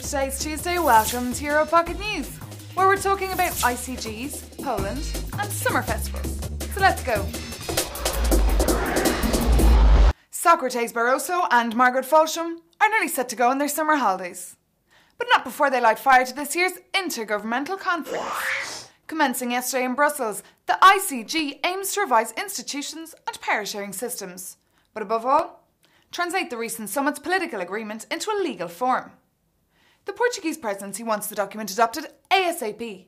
today is Tuesday. Welcome to Euro Pocket News, where we're talking about ICGs, Poland, and summer festivals. So let's go. Socrates Barroso and Margaret Falsham are nearly set to go on their summer holidays, but not before they light fire to this year's Intergovernmental Conference. Commencing yesterday in Brussels, the ICG aims to revise institutions and power-sharing systems, but above all, translate the recent summit's political agreement into a legal form. The Portuguese presidency wants the document adopted ASAP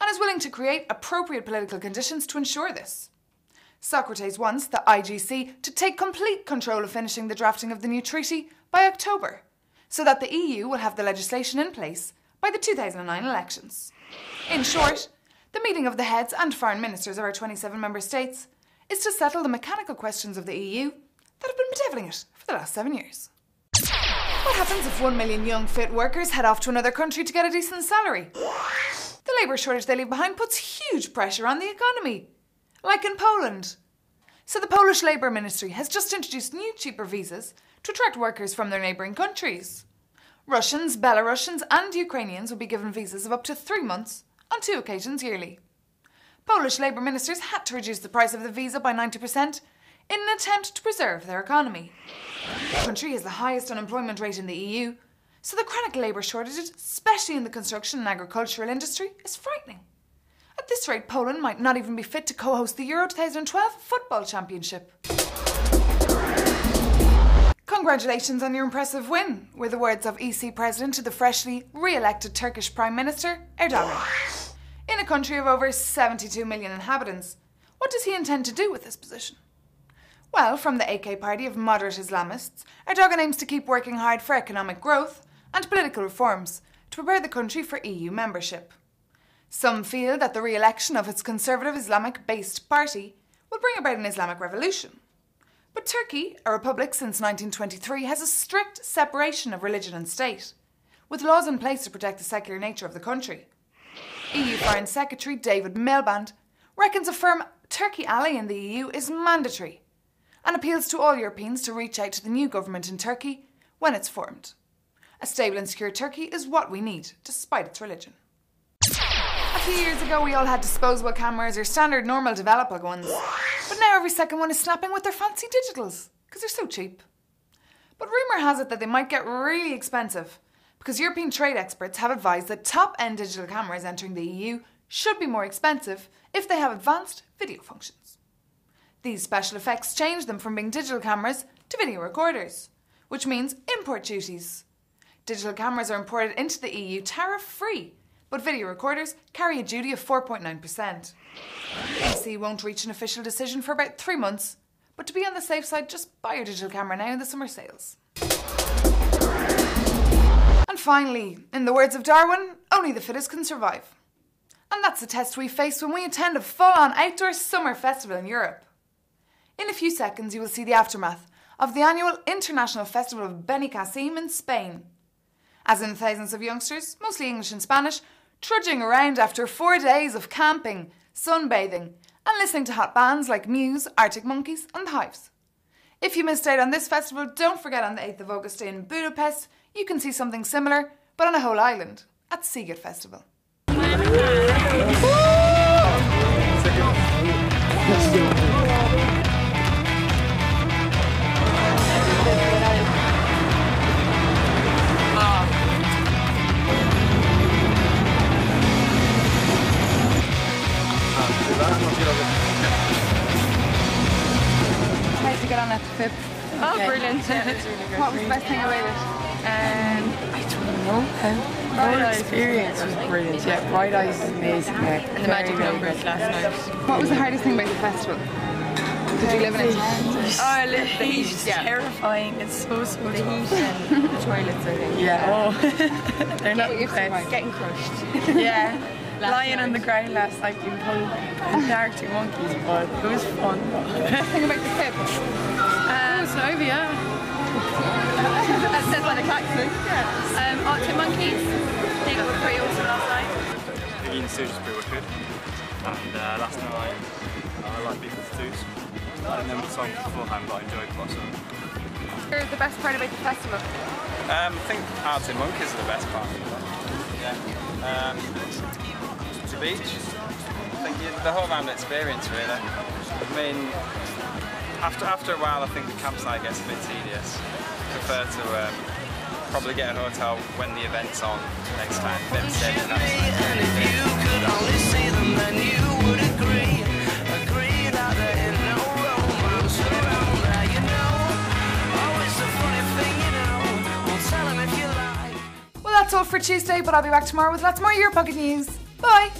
and is willing to create appropriate political conditions to ensure this. Socrates wants the IGC to take complete control of finishing the drafting of the new treaty by October, so that the EU will have the legislation in place by the 2009 elections. In short, the meeting of the heads and foreign ministers of our 27 member states is to settle the mechanical questions of the EU that have been bedeviling it for the last 7 years. What happens if 1 million young, fit workers head off to another country to get a decent salary? The labour shortage they leave behind puts huge pressure on the economy, like in Poland. So the Polish Labour Ministry has just introduced new, cheaper visas to attract workers from their neighbouring countries. Russians, Belarusians and Ukrainians will be given visas of up to 3 months on 2 occasions yearly. Polish Labour ministers had to reduce the price of the visa by 90% in an attempt to preserve their economy. The country has the highest unemployment rate in the EU, so the chronic labour shortage, especially in the construction and agricultural industry, is frightening. At this rate, Poland might not even be fit to co-host the Euro 2012 football championship. Congratulations on your impressive win, were the words of EC President to the freshly re-elected Turkish Prime Minister, Erdogan. In a country of over 72 million inhabitants, what does he intend to do with this position? Well, from the AK party of moderate Islamists, Erdogan aims to keep working hard for economic growth and political reforms to prepare the country for EU membership. Some feel that the re-election of its conservative Islamic-based party will bring about an Islamic revolution. But Turkey, a republic since 1923, has a strict separation of religion and state, with laws in place to protect the secular nature of the country. EU Foreign Secretary David Miliband reckons a firm Turkey ally in the EU is mandatory, and appeals to all Europeans to reach out to the new government in Turkey when it's formed. A stable and secure Turkey is what we need, despite its religion. A few years ago we all had disposable cameras or standard normal developer ones, but now every second one is snapping with their fancy digitals, because they're so cheap. But rumour has it that they might get really expensive, because European trade experts have advised that top-end digital cameras entering the EU should be more expensive if they have advanced video functions. These special effects change them from being digital cameras to video recorders, which means import duties. Digital cameras are imported into the EU tariff-free, but video recorders carry a duty of 4.9%. EC won't reach an official decision for about 3 months, but to be on the safe side, just buy your digital camera now in the summer sales. And finally, in the words of Darwin, only the fittest can survive. And that's the test we face when we attend a full-on outdoor summer festival in Europe. In a few seconds you will see the aftermath of the annual International Festival of Benicassim in Spain. As in thousands of youngsters, mostly English and Spanish, trudging around after 4 days of camping, sunbathing and listening to hot bands like Muse, Arctic Monkeys and The Hives. If you missed out on this festival, don't forget on the 8th of August in Budapest you can see something similar, but on a whole island, at Seagate Festival. How did you get on at the FIP? Oh, okay. Brilliant. Yeah, it's really good. What was the best thing about it? I don't know. The experience was brilliant. Yeah, Bright Eyes is amazing. Yeah. And the magic numbers last night. What was the hardest thing about the festival? Did you live in it? Oh, I live the heat. It's terrifying. It's so The heat and the toilets, I think. Yeah. Oh. They're not the best. Getting crushed. Yeah. Lying on the ground last night being pulled by Arctic Monkeys, but it was fun. Best thing about the FIP? Snowy, yeah. That says like a klaxon. Yeah. Arctic Monkeys. They were pretty awesome last night. The Ian Suits was pretty wicked. And last night I like Beatles Suits. I didn't know the song beforehand, but I enjoyed lots of them. What's the best part about the festival? I think Arctic Monkeys are the best part. Yeah. The beach. I think the whole round experience, really. I mean, after a while, I think the campsite gets a bit tedious. I prefer to probably get a hotel when the event's on next time. A bit of a safer campsite. And if you could only see them, then you would agree that there is no romance around there, you know. Oh, it's a funny thing, you know. Well, tell them if you like. Well, that's all for Tuesday, but I'll be back tomorrow with lots more Your Pocket News. Bye!